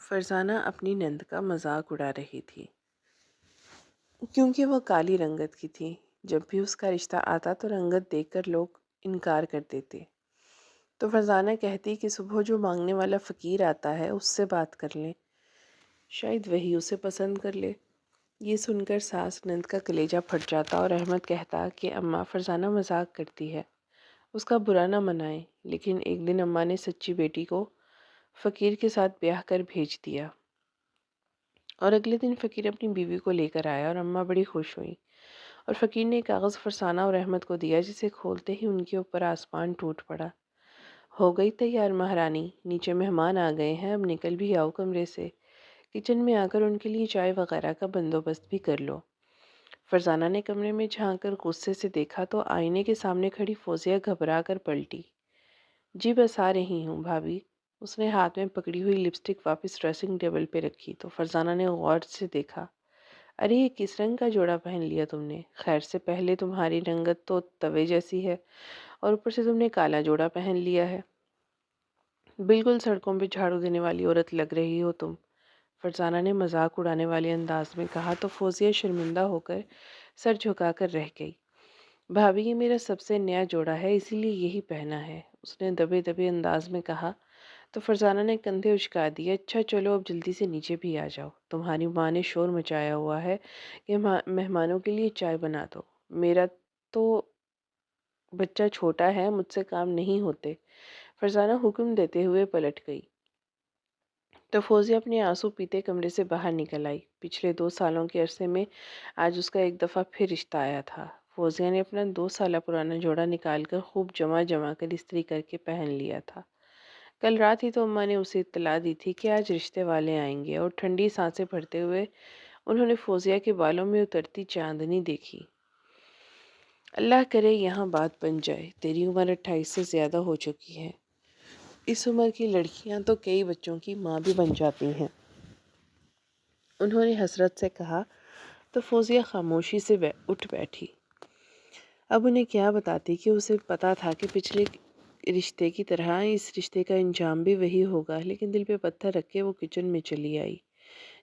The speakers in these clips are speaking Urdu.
فرزانہ اپنی نند کا مذاق اڑا رہی تھی کیونکہ وہ کالی رنگت کی تھی۔ جب بھی اس کا رشتہ آتا تو رنگت دیکھ کر لوگ انکار کر دیتے، تو فرزانہ کہتی کہ صبح جو مانگنے والا فقیر آتا ہے اس سے بات کر لیں، شاید وہی اسے پسند کر لے۔ یہ سن کر ساس نند کا کلیجہ پھٹ جاتا اور احمد کہتا کہ اماں فرزانہ مذاق کرتی ہے، اس کا برا نہ منائیں۔ لیکن ایک دن اماں نے سچی بیٹی کو فقیر کے ساتھ بیاہ کر بھیج دیا، اور اگلے دن فقیر اپنی بیوی کو لے کر آیا اور اماں بڑی خوش ہوئیں، اور فقیر نے ایک کاغذ فرزانہ اور احمد کو دیا، جسے کھولتے ہی ان کے اوپر آسمان ٹوٹ پڑا۔ ہو گئی تیار مہارانی، نیچے مہمان آ گئے ہیں، اب نکل بھی آؤ کمرے سے، کچن میں آ کر ان کے لیے چائے وغیرہ کا بندوبست بھی کر لو۔ فرزانہ نے کمرے میں جھانک کر غصے سے دیکھا تو آئینے کے سامنے کھڑی فوزیہ گھبرا کر پلٹی۔ جی بس آ رہی ہوں بھابھی۔ اس نے ہاتھ میں پکڑی ہوئی لپسٹک واپس ڈریسنگ ٹیبل پہ رکھی تو فرزانہ نے غور سے دیکھا، ارے یہ کس رنگ کا جوڑا پہن لیا تم نے؟ خیر سے پہلے تمہاری رنگت تو توے جیسی ہے، اور اوپر سے تم نے کالا جوڑا پہن لیا ہے، بالکل سڑکوں پہ جھاڑو دینے والی عورت لگ رہی ہو تم۔ فرزانہ نے مذاق اڑانے والے انداز میں کہا تو فوزیہ شرمندہ ہو کر سر جھکا کر رہ گئی۔ بھابھی یہ میرا سب سے نیا جوڑا ہے، اسی لیے یہی پہنا ہے، اس نے دبے دبے انداز میں کہا تو فرزانہ نے کندھے اچکا دیے۔ اچھا چلو اب جلدی سے نیچے بھی آ جاؤ، تمہاری ماں نے شور مچایا ہوا ہے کہ مہمانوں کے لیے چائے بنا دو، میرا تو بچہ چھوٹا ہے، مجھ سے کام نہیں ہوتے۔ فرزانہ حکم دیتے ہوئے پلٹ گئی تو فوزیہ اپنے آنسو پیتے کمرے سے باہر نکل آئی۔ پچھلے 2 سالوں کے عرصے میں آج اس کا ایک دفعہ پھر رشتہ آیا تھا۔ فوزیہ نے اپنا 2 سالہ پرانا جوڑا نکال کر خوب جمع کر استری کر کے پہن لیا تھا۔ کل رات ہی تو اماں نے اسے اطلاع دی تھی کہ آج رشتے والے آئیں گے، اور ٹھنڈی سانسیں بھرتے ہوئے انہوں نے فوزیہ کے بالوں میں اترتی چاندنی دیکھی۔ اللہ کرے یہاں بات بن جائے، تیری عمر 28 سے زیادہ ہو چکی ہے، اس عمر کی لڑکیاں تو کئی بچوں کی ماں بھی بن جاتی ہیں، انہوں نے حسرت سے کہا تو فوزیہ خاموشی سے اٹھ بیٹھی۔ اب انہیں کیا بتاتی کہ اسے پتا تھا کہ پچھلے رشتے کی طرح اس رشتے کا انجام بھی وہی ہوگا، لیکن دل پہ پتھر رکھ کے وہ کچن میں چلی آئی،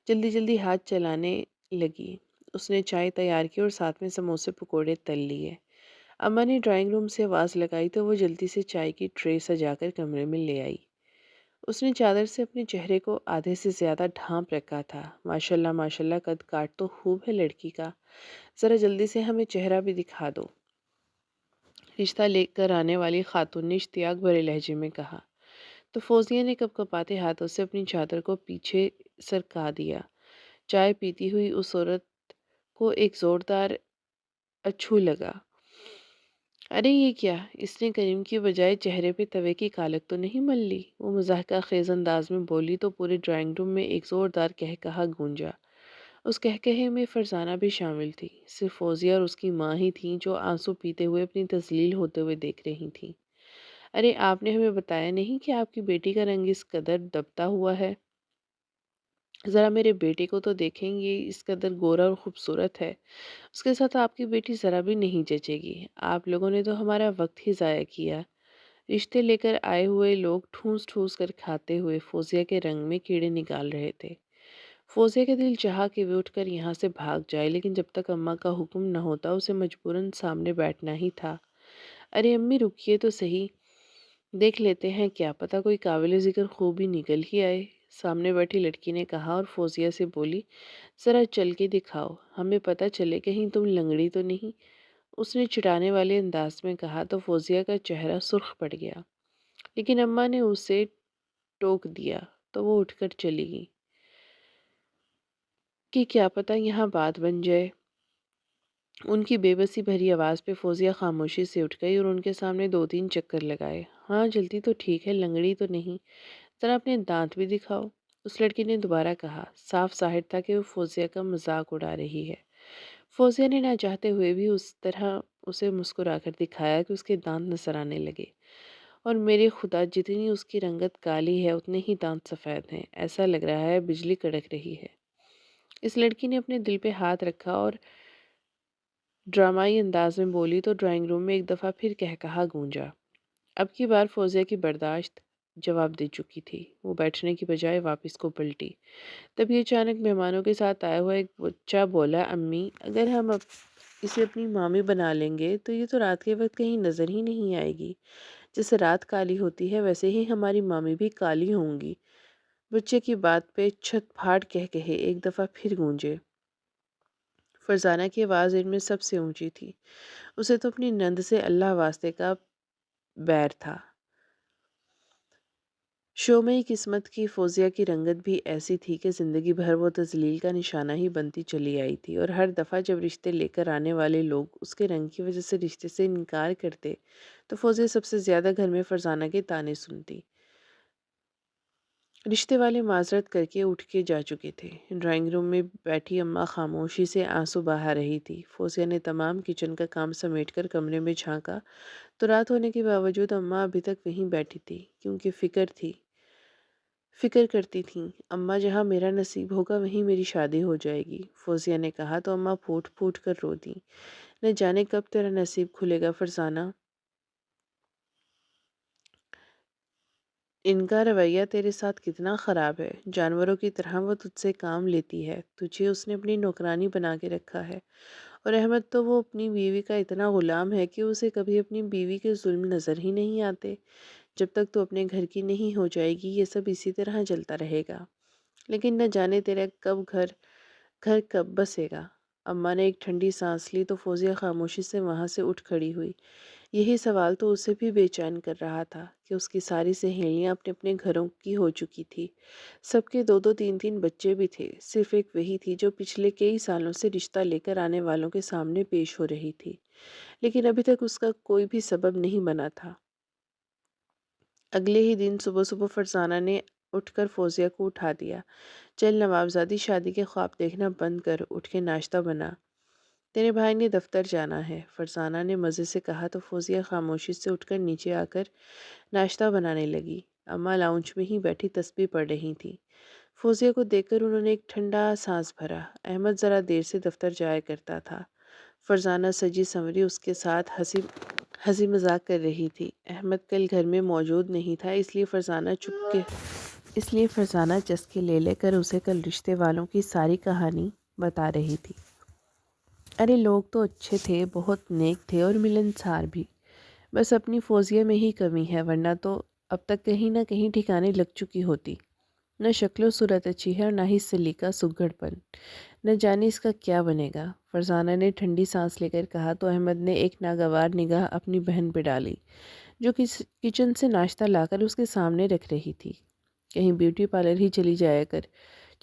جلدی جلدی ہاتھ چلانے لگی۔ اس نے چائے تیار کی اور ساتھ میں سموسے پکوڑے تل لیے۔ اماں نے ڈرائنگ روم سے آواز لگائی تو وہ جلدی سے چائے کی ٹرے سجا کر کمرے میں لے آئی۔ اس نے چادر سے اپنے چہرے کو آدھے سے زیادہ ڈھانپ رکھا تھا۔ ماشاءاللہ ماشاءاللہ، قد کاٹ تو خوب ہے لڑکی کا، ذرا جلدی سے ہمیں چہرہ بھی دکھا دو، رشتہ لے کر آنے والی خاتون نے اشتیاق بھرے لہجے میں کہا تو فوزیہ نے کپ کپاتے ہاتھوں سے اپنی چادر کو پیچھے سرکا دیا۔ چائے پیتی ہوئی اس عورت کو ایک زوردار اچھو لگا۔ ارے یہ کیا، اس نے کریم کی بجائے چہرے پہ توے کی کالک تو نہیں مل لی؟ وہ مضحکہ خیز انداز میں بولی تو پورے ڈرائنگ روم میں ایک زوردار کہکہا گونجا۔ اس کہکہے میں فرزانہ بھی شامل تھی، صرف فوزیہ اور اس کی ماں ہی تھیں جو آنسو پیتے ہوئے اپنی تذلیل ہوتے ہوئے دیکھ رہی تھیں۔ ارے آپ نے ہمیں بتایا نہیں کہ آپ کی بیٹی کا رنگ اس قدر دبتا ہوا ہے، ذرا میرے بیٹے کو تو دیکھیں، یہ اس قدر گورا اور خوبصورت ہے، اس کے ساتھ آپ کی بیٹی ذرا بھی نہیں جچے گی۔ آپ لوگوں نے تو ہمارا وقت ہی ضائع کیا۔ رشتے لے کر آئے ہوئے لوگ ٹھوس ٹھوس کر کھاتے ہوئے فوزیہ کے رنگ میں کیڑے نکال رہے تھے۔ فوزیہ کے دل چاہا کہ وہ اٹھ کر یہاں سے بھاگ جائے، لیکن جب تک اماں کا حکم نہ ہوتا اسے مجبوراً سامنے بیٹھنا ہی تھا۔ ارے امی رکیے تو صحیح، دیکھ لیتے ہیں، کیا پتہ کوئی قابل ذکر خوبی نکل ہی آئے، سامنے بیٹھی لڑکی نے کہا اور فوزیہ سے بولی ذرا چل کے دکھاؤ، ہمیں پتہ چلے کہیں تم لنگڑی تو نہیں، اس نے چڑھانے والے انداز میں کہا تو فوزیہ کا چہرہ سرخ پڑ گیا، لیکن اماں نے اسے ٹوک دیا تو وہ اٹھ کر چلی گئی کہ کیا پتہ یہاں بات بن جائے۔ ان کی بے بسی بھری آواز پہ فوزیہ خاموشی سے اٹھ گئی اور ان کے سامنے 2 3 چکر لگائے۔ ہاں جلدی تو ٹھیک ہے، لنگڑی تو نہیں، ذرا اپنے دانت بھی دکھاؤ، اس لڑکی نے دوبارہ کہا۔ صاف ظاہر تھا کہ وہ فوزیہ کا مذاق اڑا رہی ہے۔ فوزیہ نے نہ چاہتے ہوئے بھی اس طرح اسے مسکرا کر دکھایا کہ اس کے دانت نظر آنے لگے، اور میرے خدا جتنی اس کی رنگت کالی ہے اتنے ہی دانت سفید ہیں، ایسا لگ رہا ہے بجلی کڑک رہی ہے۔ اس لڑکی نے اپنے دل پہ ہاتھ رکھا اور ڈرامائی انداز میں بولی تو ڈرائنگ روم میں ایک دفعہ پھر کہکہا گونجا۔ اب کی بار فوزیہ کی برداشت جواب دے چکی تھی۔ وہ بیٹھنے کی بجائے واپس کو پلٹی۔ تبھی اچانک مہمانوں کے ساتھ آیا ہوا ایک بچہ بولا، امی اگر ہم اسے اپنی مامی بنا لیں گے تو یہ تو رات کے وقت کہیں نظر ہی نہیں آئے گی۔ جیسے رات کالی ہوتی ہے ویسے ہی ہماری مامی بھی کالی ہوں گی۔ بچے کی بات پہ چھت پھاڑ کہے ایک دفعہ پھر گونجے۔ فرزانہ کی آواز ان میں سب سے اونچی تھی۔ اسے تو اپنی نند سے اللہ واسطے کا بیر تھا۔ شومئی قسمت کی فوزیہ کی رنگت بھی ایسی تھی کہ زندگی بھر وہ تذلیل کا نشانہ ہی بنتی چلی آئی تھی، اور ہر دفعہ جب رشتے لے کر آنے والے لوگ اس کے رنگ کی وجہ سے رشتے سے انکار کرتے تو فوزیہ سب سے زیادہ گھر میں فرزانہ کے طعنے سنتی۔ رشتے والے معذرت کر کے اٹھ کے جا چکے تھے۔ ڈرائنگ روم میں بیٹھی اماں خاموشی سے آنسو بہا رہی تھی۔ فوزیہ نے تمام کچن کا کام سمیٹ کر کمرے میں جھانکا تو رات ہونے کے باوجود اماں ابھی تک وہیں بیٹھی تھی، کیونکہ فکر کرتی تھیں اماں جہاں میرا نصیب ہوگا وہیں میری شادی ہو جائے گی۔ فوزیہ نے کہا تو اماں پھوٹ پھوٹ کر رو دیں۔ نہ جانے کب تیرا نصیب کھلے گا فرزانہ، ان کا رویہ تیرے ساتھ کتنا خراب ہے، جانوروں کی طرح وہ تجھ سے کام لیتی ہے، تجھے اس نے اپنی نوکرانی بنا کے رکھا ہے، اور احمد تو وہ اپنی بیوی کا اتنا غلام ہے کہ اسے کبھی اپنی بیوی کے ظلم نظر ہی نہیں آتے۔ جب تک تو اپنے گھر کی نہیں ہو جائے گی یہ سب اسی طرح چلتا رہے گا، لیکن نہ جانے تیرا گھر کب بسے گا۔ اماں نے ایک ٹھنڈی سانس لی تو فوزیہ خاموشی سے وہاں سے اٹھ کھڑی ہوئی۔ یہی سوال تو اسے بھی بے چین کر رہا تھا کہ اس کی ساری سہیلیاں اپنے اپنے گھروں کی ہو چکی تھی، سب کے دو دو تین تین بچے بھی تھے، صرف ایک وہی تھی جو پچھلے کئی سالوں سے رشتہ لے کر آنے والوں کے سامنے پیش ہو رہی تھی، لیکن ابھی تک اس کا کوئی بھی سبب نہیں بنا تھا۔ اگلے ہی دن صبح صبح فرزانہ نے اٹھ کر فوزیہ کو اٹھا دیا۔ چل نوابزادی شادی کے خواب دیکھنا بند کر، اٹھ کے ناشتہ بنا، تیرے بھائی نے دفتر جانا ہے، فرزانہ نے مزے سے کہا تو فوزیہ خاموشی سے اٹھ کر نیچے آ کر ناشتہ بنانے لگی۔ اماں لاؤنج میں ہی بیٹھی تسبیح پڑھ رہی تھیں۔ فوزیہ کو دیکھ کر انہوں نے ایک ٹھنڈا سانس بھرا۔ احمد ذرا دیر سے دفتر جایا کرتا تھا۔ فرزانہ سجی سنوری اس کے ساتھ ہنسی مذاق کر رہی تھی۔ احمد کل گھر میں موجود نہیں تھا، اس لیے فرزانہ چسکے لے لے کر اسے کل رشتے والوں کی ساری کہانی بتا رہی تھی۔ ارے لوگ تو اچھے تھے، بہت نیک تھے اور ملنسار بھی، بس اپنی فوزیہ میں ہی کمی ہے، ورنہ تو اب تک کہیں نہ کہیں ٹھکانے لگ چکی ہوتی۔ نہ شکل و صورت اچھی ہے اور نہ ہی سلیقہ سگڑ پن، نہ جانے اس کا کیا بنے گا۔ فرزانہ نے ٹھنڈی سانس لے کر کہا تو احمد نے ایک ناگوار نگاہ اپنی بہن پہ ڈالی جو کچن سے ناشتہ لا کر اس کے سامنے رکھ رہی تھی۔ کہیں بیوٹی پارلر ہی چلی جایا کر،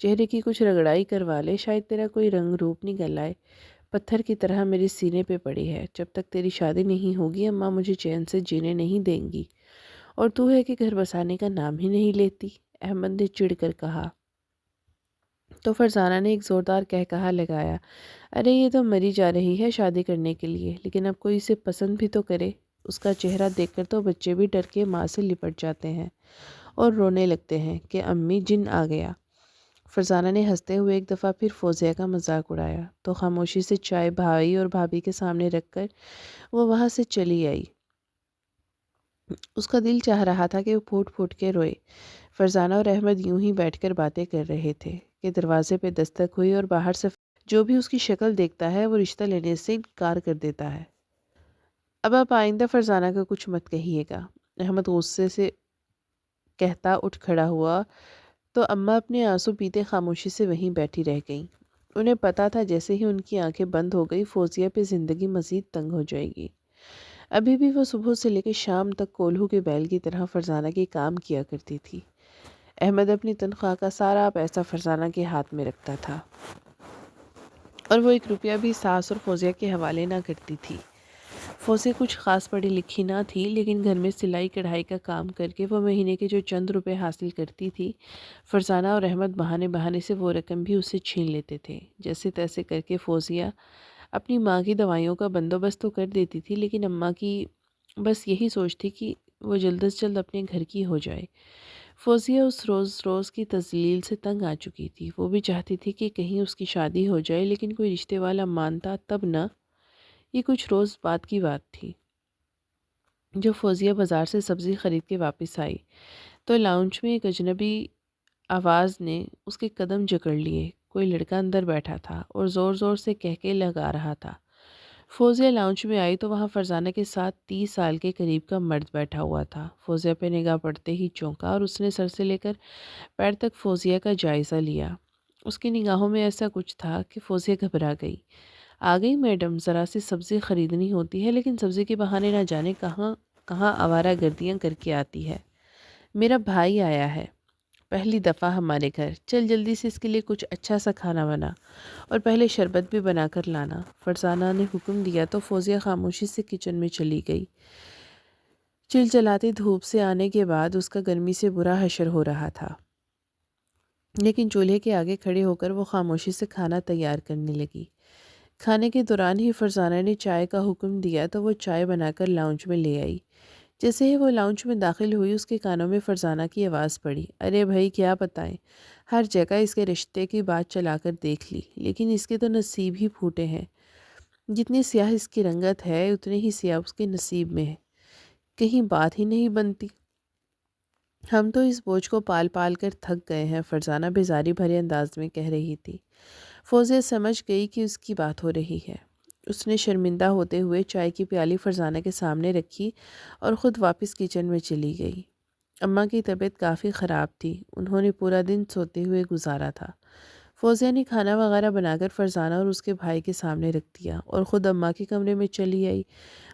چہرے کی کچھ رگڑائی کروا لے، شاید تیرا کوئی رنگ روپ نکل آئے۔ پتھر کی طرح میرے سینے پہ پڑی ہے، جب تک تیری شادی نہیں ہوگی اماں مجھے چین سے جینے نہیں دیں گی، اور تو ہے کہ گھر بسانے کا نام ہی نہیں لیتی، احمد نے چڑ کر کہا۔ تو فرزانہ نے ایک زوردار کہا لگایا، ارے یہ تو مری جا رہی ہے شادی کرنے کے لیے، لیکن اب کوئی اسے پسند بھی تو کرے۔ اس کا چہرہ دیکھ کر تو بچے بھی ڈر کے ماں سے لپٹ جاتے ہیں اور رونے لگتے ہیں کہ امی جن آ گیا۔ فرزانہ نے ہنستے ہوئے ایک دفعہ پھر فوزیہ کا مذاق اڑایا تو خاموشی سے چائے بھائی اور بھابھی کے سامنے رکھ کر وہ وہاں سے چلی آئی۔ اس کا دل چاہ رہا تھا کہ وہ پھوٹ پھوٹ کے روئے۔ فرزانہ اور احمد یوں ہی بیٹھ کر باتیں کر رہے تھے کہ دروازے پہ دستک ہوئی اور باہر سے جو بھی اس کی شکل دیکھتا ہے وہ رشتہ لینے سے انکار کر دیتا ہے۔ اب آپ آئندہ فرزانہ کا کچھ مت کہیے گا، احمد غصے سے کہتا اٹھ کھڑا ہوا تو اماں اپنے آنسو پیتے خاموشی سے وہیں بیٹھی رہ گئیں۔ انہیں پتا تھا جیسے ہی ان کی آنکھیں بند ہو گئی فوزیہ پہ زندگی مزید تنگ ہو جائے گی۔ ابھی بھی وہ صبح سے لے کے شام تک کولہو کے بیل کی طرح فرزانہ کے کام کیا کرتی تھی۔ احمد اپنی تنخواہ کا سارا پیسہ فرزانہ کے ہاتھ میں رکھتا تھا اور وہ 1 روپیہ بھی ساس اور فوزیہ کے حوالے نہ کرتی تھی۔ فوزیہ کچھ خاص پڑھی لکھی نہ تھی، لیکن گھر میں سلائی کڑھائی کا کام کر کے وہ مہینے کے جو چند روپے حاصل کرتی تھی، فرزانہ اور احمد بہانے سے وہ رقم بھی اسے چھین لیتے تھے۔ جیسے تیسے کر کے فوزیہ اپنی ماں کی دوائیوں کا بندوبست تو کر دیتی تھی، لیکن اماں کی بس یہی سوچ تھی کہ وہ جلد از جلد اپنے گھر کی ہو جائے۔ فوزیہ اس روز کی تذلیل سے تنگ آ چکی تھی، وہ بھی چاہتی تھی کہ کہیں اس کی شادی ہو جائے، لیکن کوئی رشتے والا مانتا تب نہ۔ یہ کچھ روز بعد کی بات تھی جو فوزیہ بازار سے سبزی خرید کے واپس آئی تو لاؤنج میں ایک اجنبی آواز نے اس کے قدم جکڑ لیے۔ کوئی لڑکا اندر بیٹھا تھا اور زور زور سے کہکے لگا رہا تھا۔ فوزیہ لاؤنج میں آئی تو وہاں فرزانہ کے ساتھ 30 سال کے قریب کا مرد بیٹھا ہوا تھا۔ فوزیہ پہ نگاہ پڑتے ہی چونکا اور اس نے سر سے لے کر پیر تک فوزیہ کا جائزہ لیا۔ اس کی نگاہوں میں ایسا کچھ تھا کہ فوزیہ گھبرا گئی۔ آ گئی میڈم، ذرا سی سبزی خریدنی ہوتی ہے لیکن سبزی کے بہانے نہ جانے کہاں کہاں آوارہ گردیاں کر کے آتی ہے۔ میرا بھائی آیا ہے پہلی دفعہ ہمارے گھر، چل جلدی سے اس کے لیے کچھ اچھا سا کھانا بنا اور پہلے شربت بھی بنا کر لانا۔ فرزانہ نے حکم دیا تو فوزیہ خاموشی سے کچن میں چلی گئی۔ چلچلاتی دھوپ سے آنے کے بعد اس کا گرمی سے برا حشر ہو رہا تھا، لیکن چولہے کے آگے کھڑے ہو کر وہ خاموشی سے کھانا تیار کرنے لگی۔ کھانے کے دوران ہی فرزانہ نے چائے کا حکم دیا تو وہ چائے بنا کر لاؤنج میں لے آئی۔ جیسے ہی وہ لاؤنج میں داخل ہوئی اس کے کانوں میں فرزانہ کی آواز پڑی، ارے بھائی کیا بتائیں، ہر جگہ اس کے رشتے کی بات چلا کر دیکھ لی لیکن اس کے تو نصیب ہی پھوٹے ہیں۔ جتنی سیاہ اس کی رنگت ہے اتنے ہی سیاہ اس کے نصیب میں ہے، کہیں بات ہی نہیں بنتی۔ ہم تو اس بوجھ کو پال پال کر تھک گئے ہیں، فرزانہ بیزاری بھرے انداز میں کہہ رہی تھی۔ فوزیہ سمجھ گئی کہ اس کی بات ہو رہی ہے۔ اس نے شرمندہ ہوتے ہوئے چائے کی پیالی فرزانہ کے سامنے رکھی اور خود واپس کچن میں چلی گئی۔ اماں کی طبیعت کافی خراب تھی، انہوں نے پورا دن سوتے ہوئے گزارا تھا۔ فوزیہ نے کھانا وغیرہ بنا کر فرزانہ اور اس کے بھائی کے سامنے رکھ دیا اور خود اماں کے کمرے میں چلی آئی۔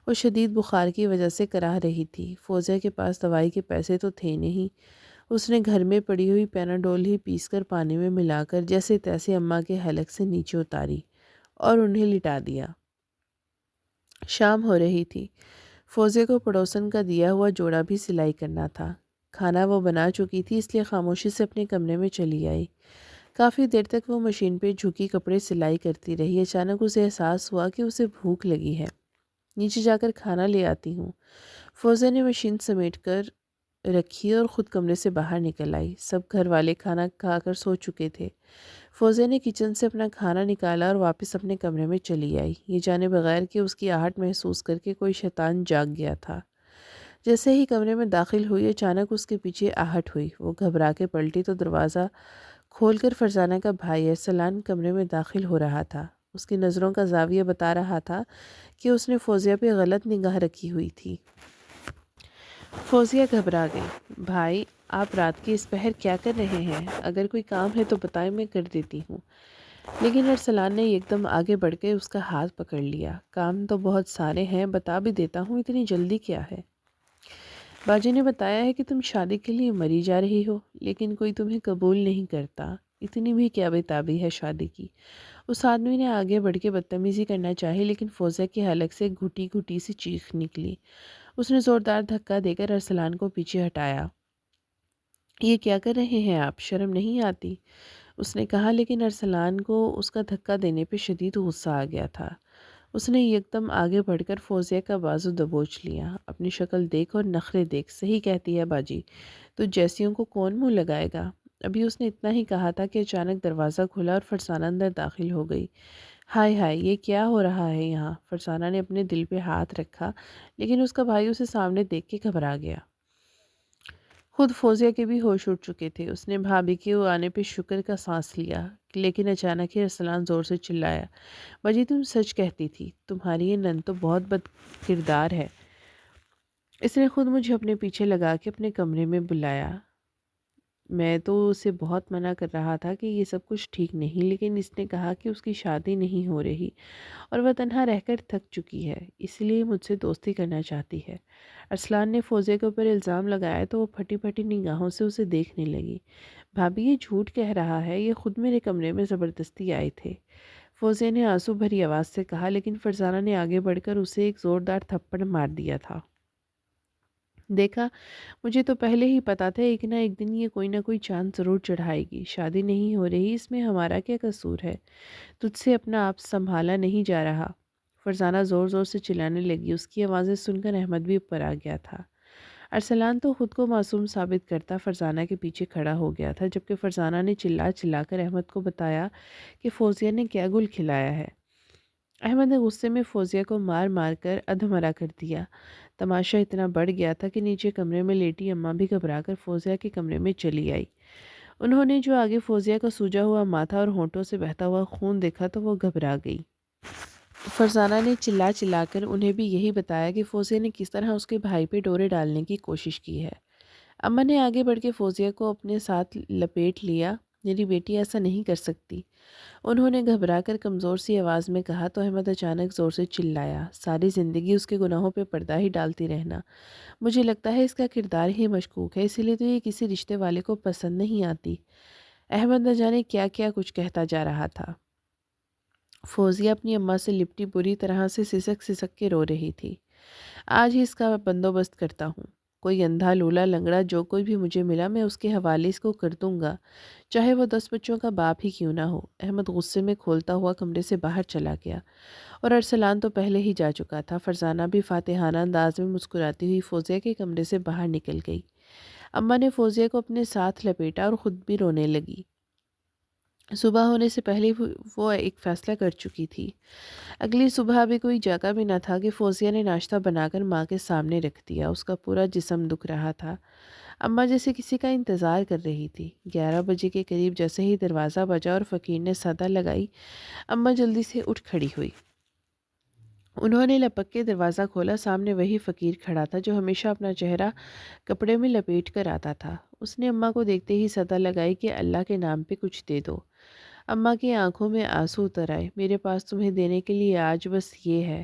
وہ شدید بخار کی وجہ سے کراہ رہی تھی۔ فوزیہ کے پاس دوائی کے پیسے تو تھے نہیں۔ اس نے گھر میں پڑی ہوئی پیناڈول ہی پیس کر پانی میں ملا کر جیسے تیسے اماں کے حلق سے نیچے اتاری اور انہیں لٹا دیا۔ شام ہو رہی تھی۔ فوزیہ کو پڑوسن کا دیا ہوا جوڑا بھی سلائی کرنا تھا۔ کھانا وہ بنا چکی تھی اس لیے خاموشی سے اپنے کمرے میں چلی آئی۔ کافی دیر تک وہ مشین پہ جھکی کپڑے سلائی کرتی رہی۔ اچانک اسے احساس ہوا کہ اسے بھوک لگی ہے، نیچے جا کر کھانا لے آتی ہوں۔ فوزیہ نے مشین سمیٹ کر رکھی اور خود کمرے سے باہر نکل آئی۔ سب گھر والے کھانا کھا کر سو چکے تھے۔ فوزیہ نے کچن سے اپنا کھانا نکالا اور واپس اپنے کمرے میں چلی آئی، یہ جانے بغیر کہ اس کی آہٹ محسوس کر کے کوئی شیطان جاگ گیا تھا۔ جیسے ہی کمرے میں داخل ہوئی اچانک اس کے پیچھے آہٹ ہوئی۔ وہ گھبرا کے پلٹی تو دروازہ کھول کر فرزانہ کا بھائی ارسلان کمرے میں داخل ہو رہا تھا۔ اس کی نظروں کا زاویہ بتا رہا تھا کہ اس نے فوزیہ پہ غلط نگاہ رکھی ہوئی تھی۔ فوزیہ گھبرا گئی۔ بھائی آپ رات کے اس پہر کیا کر رہے ہیں؟ اگر کوئی کام ہے تو بتائیں، میں کر دیتی ہوں۔ لیکن ارسلان نے ایک دم آگے بڑھ کے اس کا ہاتھ پکڑ لیا۔ کام تو بہت سارے ہیں، بتا بھی دیتا ہوں، اتنی جلدی کیا ہے؟ باجی نے بتایا ہے کہ تم شادی کے لیے مری جا رہی ہو لیکن کوئی تمہیں قبول نہیں کرتا، اتنی بھی کیا بےتابی ہے شادی کی؟ اس آدمی نے آگے بڑھ کے بدتمیزی کرنا چاہی لیکن فوزیہ کے حلق سے گھٹی گھٹی سی چیخ نکلی۔ اس نے زوردار دھکا دے کر ارسلان کو پیچھے ہٹایا۔ یہ کیا کر رہے ہیں آپ، شرم نہیں آتی؟ اس نے کہا، لیکن ارسلان کو اس کا دھکا دینے پہ شدید غصہ آ گیا تھا۔ اس نے یکدم آگے بڑھ کر فوزیہ کا بازو دبوچ لیا۔ اپنی شکل دیکھ اور نخرے دیکھ، صحیح کہتی ہے باجی، تو جیسیوں کو کون منہ لگائے گا؟ ابھی اس نے اتنا ہی کہا تھا کہ اچانک دروازہ کھلا اور فرزانہ اندر داخل ہو گئی۔ ہائے ہائے، یہ کیا ہو رہا ہے یہاں؟ فرزانہ نے اپنے دل پہ ہاتھ رکھا لیکن اس کا بھائی اسے سامنے دیکھ کے گھبرا گیا۔ خود فوزیہ کے بھی ہوش اٹھ چکے تھے۔ اس نے بھابھی کے آنے پہ شکر کا سانس لیا لیکن اچانک ہی ارسلان زور سے چلایا، باجی تم سچ کہتی تھی، تمہاری یہ نند تو بہت بد کردار ہے۔ اس نے خود مجھے اپنے پیچھے لگا کے اپنے کمرے میں بلایا۔ میں تو اسے بہت منع کر رہا تھا کہ یہ سب کچھ ٹھیک نہیں، لیکن اس نے کہا کہ اس کی شادی نہیں ہو رہی اور وہ تنہا رہ کر تھک چکی ہے، اس لیے مجھ سے دوستی کرنا چاہتی ہے۔ ارسلان نے فوزیہ کے اوپر الزام لگایا تو وہ پھٹی پھٹی نگاہوں سے اسے دیکھنے لگی۔ بھابھی یہ جھوٹ کہہ رہا ہے، یہ خود میرے کمرے میں زبردستی آئے تھے، فوزیہ نے آنسو بھری آواز سے کہا، لیکن فرزانہ نے آگے بڑھ کر اسے ایک زوردار تھپڑ مار دیا تھا۔ دیکھا، مجھے تو پہلے ہی پتا تھا ایک نہ ایک دن یہ کوئی نہ کوئی چاند ضرور چڑھائے گی۔ شادی نہیں ہو رہی، اس میں ہمارا کیا قصور ہے؟ تجھ سے اپنا آپ سنبھالا نہیں جا رہا؟ فرزانہ زور زور سے چلانے لگی۔ اس کی آوازیں سن کر احمد بھی اوپر آ گیا تھا۔ ارسلان تو خود کو معصوم ثابت کرتا فرزانہ کے پیچھے کھڑا ہو گیا تھا، جبکہ فرزانہ نے چلا چلا کر احمد کو بتایا کہ فوزیہ نے کیا گل کھلایا ہے۔ احمد نے غصے میں فوزیہ کو مار مار کر ادھمرا کر دیا۔ تماشا اتنا بڑھ گیا تھا کہ نیچے کمرے میں لیٹی اماں بھی گھبرا کر فوزیہ کے کمرے میں چلی آئی۔ انہوں نے جو آگے فوزیہ کا سوجا ہوا ماتھا اور ہونٹوں سے بہتا ہوا خون دیکھا تو وہ گھبرا گئی۔ فرزانہ نے چلا چلا کر انہیں بھی یہی بتایا کہ فوزیہ نے کس طرح اس کے بھائی پہ ڈورے ڈالنے کی کوشش کی ہے۔ اماں نے آگے بڑھ کے فوزیہ کو اپنے ساتھ لپیٹ لیا۔ میری بیٹی ایسا نہیں کر سکتی، انہوں نے گھبرا کر کمزور سی آواز میں کہا تو احمد اچانک زور سے چلایا، ساری زندگی اس کے گناہوں پہ پردہ ہی ڈالتی رہنا، مجھے لگتا ہے اس کا کردار ہی مشکوک ہے، اسی لیے تو یہ کسی رشتے والے کو پسند نہیں آتی۔ احمد نہ جانے کیا کیا کچھ کہتا جا رہا تھا۔ فوزیہ اپنی اماں سے لپٹی بری طرح سے سسک سسک کے رو رہی تھی۔ آج ہی اس کا بندوبست کرتا ہوں، کوئی اندھا لولا لنگڑا جو کوئی بھی مجھے ملا میں اس کے حوالے اس کو کر دوں گا، چاہے وہ 10 بچوں کا باپ ہی کیوں نہ ہو۔ احمد غصے میں کھولتا ہوا کمرے سے باہر چلا گیا اور ارسلان تو پہلے ہی جا چکا تھا۔ فرزانہ بھی فاتحانہ انداز میں مسکراتی ہوئی فوزیہ کے کمرے سے باہر نکل گئی۔ اماں نے فوزیہ کو اپنے ساتھ لپیٹا اور خود بھی رونے لگی۔ صبح ہونے سے پہلے وہ ایک فیصلہ کر چکی تھی۔ اگلی صبح ابھی کوئی جگہ بھی نہ تھا کہ فوزیہ نے ناشتہ بنا کر ماں کے سامنے رکھ دیا۔ اس کا پورا جسم دکھ رہا تھا۔ اماں جیسے کسی کا انتظار کر رہی تھی۔ 11 بجے کے قریب جیسے ہی دروازہ بجا اور فقیر نے صدا لگائی، اماں جلدی سے اٹھ کھڑی ہوئی۔ انہوں نے لپک کے دروازہ کھولا، سامنے وہی فقیر کھڑا تھا جو ہمیشہ اپنا چہرہ کپڑے میں لپیٹ کر آتا تھا۔ اس نے اماں کو دیکھتے ہی صدا لگائی کہ اللہ کے نام پہ کچھ دے دو۔ اماں کی آنکھوں میں آنسو اتر آئے۔ میرے پاس تمہیں دینے کے لیے آج بس یہ ہے۔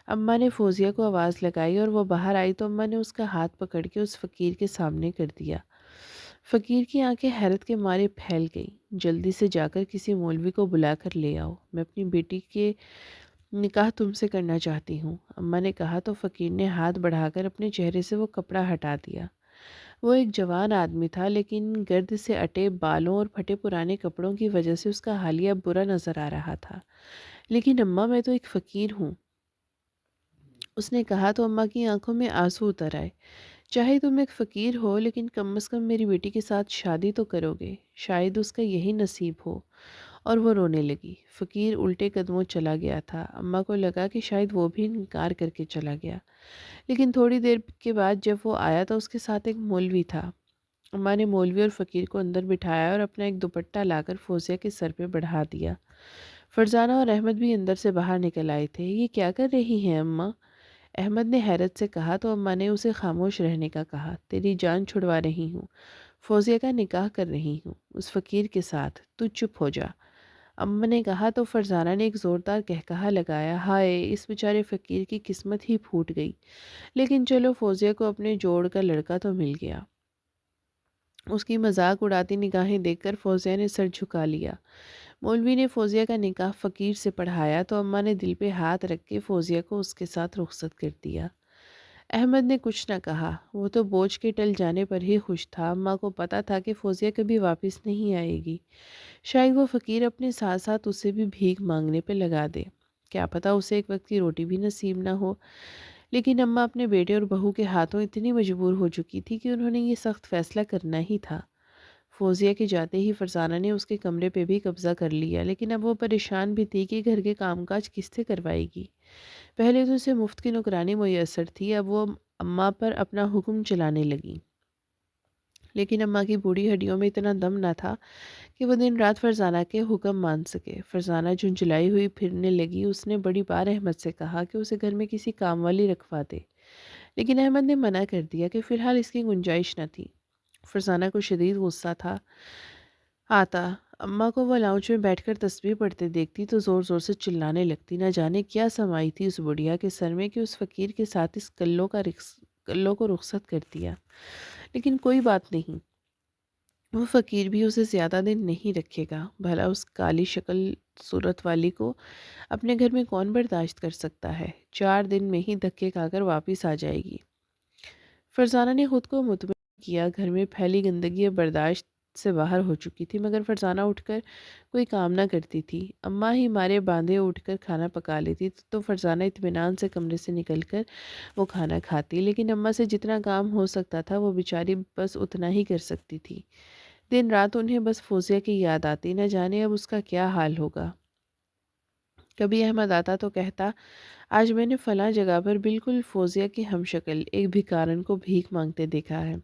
اماں نے فوزیہ کو آواز لگائی اور وہ باہر آئی تو اماں نے اس کا ہاتھ پکڑ کے اس فقیر کے سامنے کر دیا۔ فقیر کی آنکھیں حیرت کے مارے پھیل گئیں۔ جلدی سے جا کر کسی مولوی کو بلا کر لے آؤ، میں اپنی بیٹی کے نکاح تم سے کرنا چاہتی ہوں، اماں نے کہا تو فقیر نے ہاتھ بڑھا کر اپنے چہرے سے وہ کپڑا ہٹا دیا۔ وہ ایک جوان آدمی تھا، لیکن گرد سے اٹے بالوں اور پھٹے پرانے کپڑوں کی وجہ سے اس کا حالیہ برا نظر آ رہا تھا۔ لیکن اماں میں تو ایک فقیر ہوں، اس نے کہا تو اماں کی آنکھوں میں آنسو اتر آئے۔ چاہے تم ایک فقیر ہو لیکن کم از کم میری بیٹی کے ساتھ شادی تو کرو گے، شاید اس کا یہی نصیب ہو۔ اور وہ رونے لگی۔ فقیر الٹے قدموں چلا گیا تھا۔ اماں کو لگا کہ شاید وہ بھی انکار کر کے چلا گیا، لیکن تھوڑی دیر کے بعد جب وہ آیا تو اس کے ساتھ ایک مولوی تھا۔ اماں نے مولوی اور فقیر کو اندر بٹھایا اور اپنا ایک دوپٹہ لا کر فوزیہ کے سر پہ بڑھا دیا۔ فرزانہ اور احمد بھی اندر سے باہر نکل آئے تھے۔ یہ کیا کر رہی ہیں اماں؟ احمد نے حیرت سے کہا تو اماں نے اسے خاموش رہنے کا کہا۔ تیری جان چھڑوا رہی ہوں، فوزیہ کا نکاح کر رہی ہوں اس فقیر کے ساتھ، تو چپ ہو جا، اماں نے کہا تو فرزانہ نے ایک زوردار قہقہا لگایا۔ ہائے، اس بیچارے فقیر کی قسمت ہی پھوٹ گئی، لیکن چلو فوزیہ کو اپنے جوڑ کا لڑکا تو مل گیا۔ اس کی مذاق اڑاتی نگاہیں دیکھ کر فوزیہ نے سر جھکا لیا۔ مولوی نے فوزیہ کا نکاح فقیر سے پڑھایا تو اماں نے دل پہ ہاتھ رکھ کے فوزیہ کو اس کے ساتھ رخصت کر دیا۔ احمد نے کچھ نہ کہا، وہ تو بوجھ کے ٹل جانے پر ہی خوش تھا۔ اماں کو پتا تھا کہ فوزیہ کبھی واپس نہیں آئے گی، شاید وہ فقیر اپنے ساتھ ساتھ اسے بھی بھیک مانگنے پہ لگا دے، کیا پتا اسے ایک وقت کی روٹی بھی نصیب نہ ہو۔ لیکن اماں اپنے بیٹے اور بہو کے ہاتھوں اتنی مجبور ہو چکی تھی کہ انہوں نے یہ سخت فیصلہ کرنا ہی تھا۔ فوزیہ کے جاتے ہی فرزانہ نے اس کے کمرے پہ بھی قبضہ کر لیا، لیکن اب وہ پریشان بھی تھی کہ گھر کے کام کاج کس سے کروائے گی۔ پہلے تو اسے مفت کی نوکرانی میسر تھی، اب وہ اماں پر اپنا حکم چلانے لگی۔ لیکن اماں کی بوڑھی ہڈیوں میں اتنا دم نہ تھا کہ وہ دن رات فرزانہ کے حکم مان سکے۔ فرزانہ جھنجھلائی ہوئی پھرنے لگی۔ اس نے بڑی بار احمد سے کہا کہ اسے گھر میں کسی کام والی رکھوا دے، لیکن احمد نے منع کر دیا کہ فی الحال اس کی گنجائش نہ تھی۔ فرزانہ کو شدید غصہ تھا آتا۔ اماں کو وہ لاؤنج میں بیٹھ کر تسبیح پڑھتے دیکھتی تو زور زور سے چلانے لگتی۔ نہ جانے کیا سمائی تھی اس بڑھیا کے سر میں کہ اس فقیر کے ساتھ اس کلوں کو رخصت کر دیا۔ لیکن کوئی بات نہیں، وہ فقیر بھی اسے زیادہ دن نہیں رکھے گا۔ بھلا اس کالی شکل صورت والی کو اپنے گھر میں کون برداشت کر سکتا ہے؟ 4 دن میں ہی دھکے کھا کر واپس آ جائے گی۔ فرزانہ نے خود کو مطمئن کیا۔ گھر میں پھیلی گندگی اب برداشت سے باہر ہو چکی تھی، مگر فرزانہ اٹھ کر کوئی کام نہ کرتی تھی۔ اماں ہی مارے باندھے اٹھ کر کھانا پکا لیتی تو فرزانہ اطمینان سے کمرے سے نکل کر وہ کھانا کھاتی، لیکن اماں سے جتنا کام ہو سکتا تھا وہ بیچاری بس اتنا ہی کر سکتی تھی۔ دن رات انہیں بس فوزیہ کی یاد آتی، نہ جانے اب اس کا کیا حال ہوگا۔ کبھی احمد آتا تو کہتا، آج میں نے فلاں جگہ پر بالکل فوزیہ کی ہم شکل ایک بھکارن کو بھیک مانگتے دیکھا ہے۔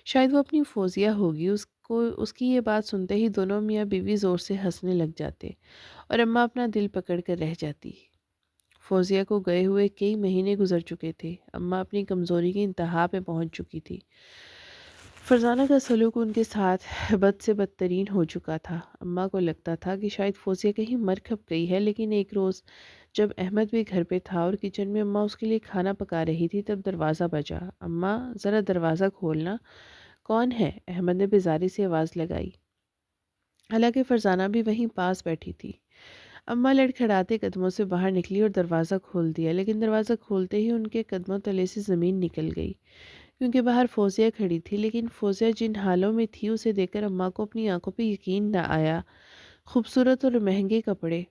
شاید وہ اپنی فوزیہ ہوگی۔ اس کی یہ بات سنتے ہی دونوں میاں بیوی زور سے ہنسنے لگ جاتے اور اماں اپنا دل پکڑ کر رہ جاتی۔ فوزیہ کو گئے ہوئے کئی مہینے گزر چکے تھے۔ اماں اپنی کمزوری کی انتہا پہ پہنچ چکی تھی۔ فرزانہ کا سلوک ان کے ساتھ بد سے بدترین ہو چکا تھا۔ اماں کو لگتا تھا کہ شاید فوزیہ کہیں مر کھپ گئی ہے، لیکن ایک روز جب احمد بھی گھر پہ تھا اور کچن میں اماں اس کے لیے کھانا پکا رہی تھی، تب دروازہ بجا۔ اماں ذرا دروازہ کھولنا۔ کون ہے؟ احمد نے بیزاری سے آواز لگائی، حالانکہ فرزانہ بھی وہیں پاس بیٹھی تھی۔ اماں لڑکھڑاتے قدموں سے باہر نکلی اور دروازہ کھول دیا، لیکن دروازہ کھولتے ہی ان کے قدموں تلے سے زمین نکل گئی، کیونکہ باہر فوزیہ کھڑی تھی۔ لیکن فوزیہ جن حالوں میں تھی اسے دیکھ کر اماں کو اپنی آنکھوں پہ یقین نہ آیا۔ خوبصورت اور مہنگے کپڑے،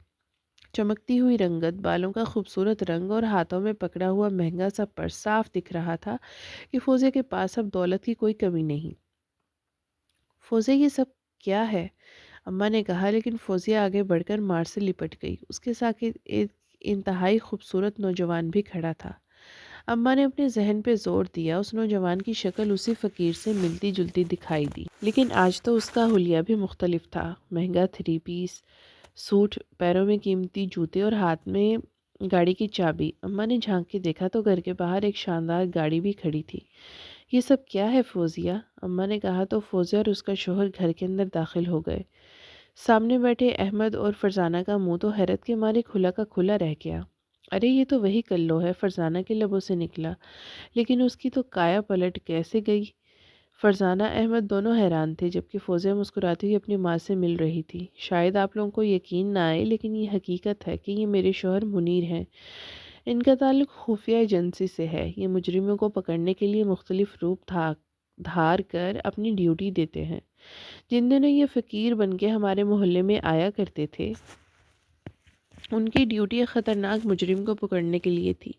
چمکتی ہوئی رنگت، بالوں کا خوبصورت رنگ اور ہاتھوں میں پکڑا ہوا مہنگا سا پرس، صاف دکھ رہا تھا کہ فوزیہ کے پاس اب دولت کی کوئی کمی نہیں۔ فوزیہ یہ سب کیا ہے؟ اماں نے کہا، لیکن فوزیہ آگے بڑھ کر مار سے لپٹ گئی۔ اس کے ساتھ ایک انتہائی خوبصورت نوجوان بھی کھڑا تھا۔ اماں نے اپنے ذہن پہ زور دیا۔ اس نوجوان کی شکل اسی فقیر سے ملتی جلتی دکھائی دی، لیکن آج تو اس کا حلیہ بھی مختلف تھا۔ مہنگا 3 پیس سوٹ، پیروں میں قیمتی جوتے اور ہاتھ میں گاڑی کی چابی۔ اماں نے جھانک کے دیکھا تو گھر کے باہر ایک شاندار گاڑی بھی کھڑی تھی۔ یہ سب کیا ہے فوزیہ؟ اماں نے کہا تو فوزیہ اور اس کا شوہر گھر کے اندر داخل ہو گئے۔ سامنے بیٹھے احمد اور فرزانہ کا منہ تو حیرت کے مارے کھلا کا کھلا رہ گیا۔ ارے یہ تو وہی کلو ہے، فرزانہ کے لبوں سے نکلا، لیکن اس کی تو کایا پلٹ کیسے گئی؟ فرزانہ احمد دونوں حیران تھے، جبکہ فوزیہ مسکراتی ہوئی اپنی ماں سے مل رہی تھی۔ شاید آپ لوگوں کو یقین نہ آئے، لیکن یہ حقیقت ہے کہ یہ میرے شوہر منیر ہیں۔ ان کا تعلق خفیہ ایجنسی سے ہے۔ یہ مجرموں کو پکڑنے کے لیے مختلف روپ دھار کر اپنی ڈیوٹی دیتے ہیں۔ جن دنوں یہ فقیر بن کے ہمارے محلے میں آیا کرتے تھے، ان کی ڈیوٹی ایک خطرناک مجرم کو پکڑنے کے لیے تھی۔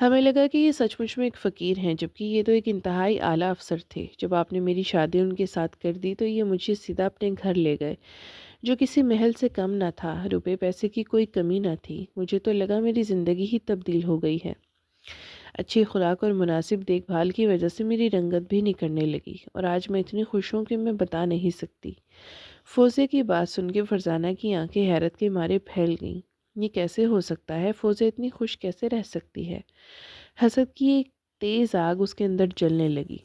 ہمیں لگا کہ یہ سچ مچ میں ایک فقیر ہیں، جبکہ یہ تو ایک انتہائی اعلیٰ افسر تھے۔ جب آپ نے میری شادی ان کے ساتھ کر دی تو یہ مجھے سیدھا اپنے گھر لے گئے، جو کسی محل سے کم نہ تھا۔ روپے پیسے کی کوئی کمی نہ تھی۔ مجھے تو لگا میری زندگی ہی تبدیل ہو گئی ہے۔ اچھی خوراک اور مناسب دیکھ بھال کی وجہ سے میری رنگت بھی نکھرنے لگی، اور آج میں اتنی خوش ہوں کہ میں بتا نہیں سکتی۔ فوزیہ کی بات سن کے فرزانہ کی آنکھیں حیرت کے مارے پھیل گئیں۔ یہ کیسے ہو سکتا ہے؟ فوزیہ اتنی خوش کیسے رہ سکتی ہے؟ حسد کی ایک تیز آگ اس کے اندر جلنے لگی،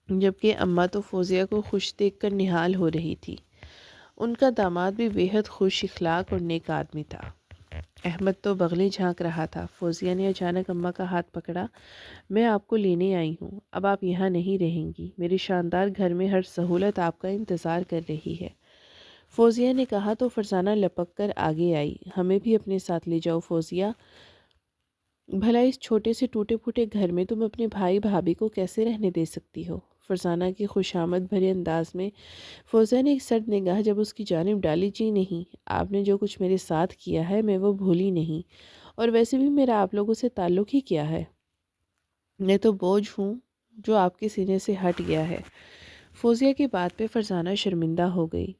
جبکہ اماں تو فوزیہ کو خوش دیکھ کر نہال ہو رہی تھی۔ ان کا داماد بھی بے حد خوش اخلاق اور نیک آدمی تھا۔ احمد تو بغلیں جھانک رہا تھا۔ فوزیہ نے اچانک اماں کا ہاتھ پکڑا، میں آپ کو لینے آئی ہوں۔ اب آپ یہاں نہیں رہیں گی۔ میرے شاندار گھر میں ہر سہولت آپ کا انتظار کر رہی ہے۔ فوزیہ نے کہا تو فرزانہ لپک کر آگے آئی، ہمیں بھی اپنے ساتھ لے جاؤ فوزیہ۔ بھلا اس چھوٹے سے ٹوٹے پھوٹے گھر میں تم اپنے بھائی بھابھی کو کیسے رہنے دے سکتی ہو؟ فرزانہ کی خوش آمد بھرے انداز میں فوزیہ نے ایک سرد نگاہ جب اس کی جانب ڈالی، جی نہیں، آپ نے جو کچھ میرے ساتھ کیا ہے میں وہ بھولی نہیں، اور ویسے بھی میرا آپ لوگوں سے تعلق ہی کیا ہے؟ میں تو بوجھ ہوں جو آپ کے سینے سے ہٹ گیا ہے۔ فوزیہ کی بات پہ فرزانہ شرمندہ ہو گئی۔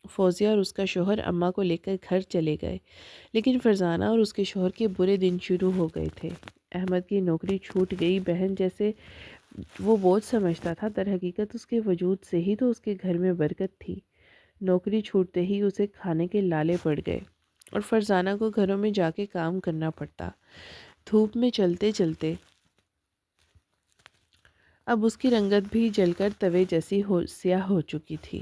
فوزیہ اور اس کا شوہر اماں کو لے کر گھر چلے گئے، لیکن فرزانہ اور اس کے شوہر کے برے دن شروع ہو گئے تھے۔ احمد کی نوکری چھوٹ گئی۔ بہن جیسے وہ بوجھ سمجھتا تھا، در حقیقت اس کے وجود سے ہی تو اس کے گھر میں برکت تھی۔ نوکری چھوٹتے ہی اسے کھانے کے لالے پڑ گئے، اور فرزانہ کو گھروں میں جا کے کام کرنا پڑتا۔ دھوپ میں چلتے چلتے اب اس کی رنگت بھی جل کر توے جیسی سیاہ ہو چکی تھی۔